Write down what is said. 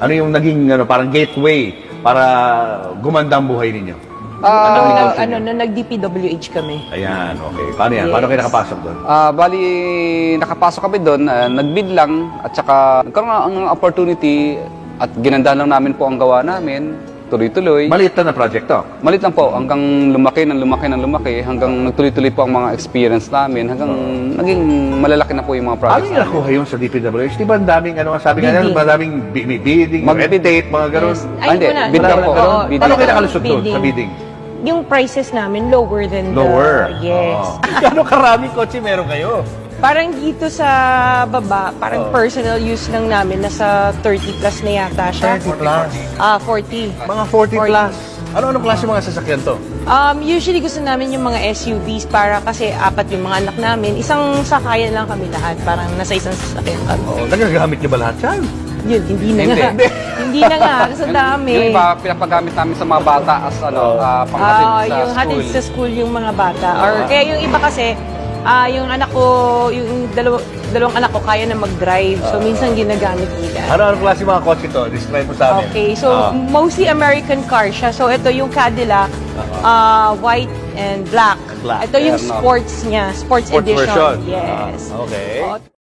Ano yung naging parang gateway para gumanda ang buhay ninyo? Nung nag-DPWH kami. Ayan, okay. Paano yan? Yes. Paano kayo nakapasok doon? Bali, nakapasok kami doon, nagbid lang, at saka nagkaroon ang opportunity at ginanda lang namin po ang gawa namin, tuloy-tuloy. Maliit na project to. Maliit lang po, hanggang lumaki ng lumaki, hanggang nagtuloy-tuloy po ang mga experience namin, hanggang naging malalaki na po yung mga Paano projects nyo nakuha yun sa DPWH? Di ba ang daming, sabi nga nila, madaming bidding, meditate, mga ganun. Yes. Hindi, bid lang po. Bid Paano lang. kayo nakalusot doon sa bidding? Yung prices namin, lower than Lower. Yes. Gano'ng karaming kotse meron kayo? Parang dito sa baba, parang personal use lang namin, nasa 30 plus na yata siya. 30 plus. 40. Mga 40 plus. Ano-anong klase mga sasakyan to? Usually gusto namin yung mga SUVs para kasi apat yung mga anak namin. Isang sakayan lang kami lahat. Parang nasa isang sasakyan kami. Oo, nagagamit niyo ba lahat yan? Yun, hindi na nga. Hindi na nga, kasi dami. Yung iba, pinapagamit namin sa mga bata as panghatid sa yung school. hatid sa school yung mga bata. Or kaya yung iba kasi, yung anak ko, yung dalawang anak ko kaya na mag-drive. So minsan ginagamit nila. Ano-anong klase mga kotse to? Describe mo sa amin. Okay, so mostly American car siya. So ito yung Cadillac, white and black. Black. Ito yung sports niya, sports edition. version. Yes. Okay.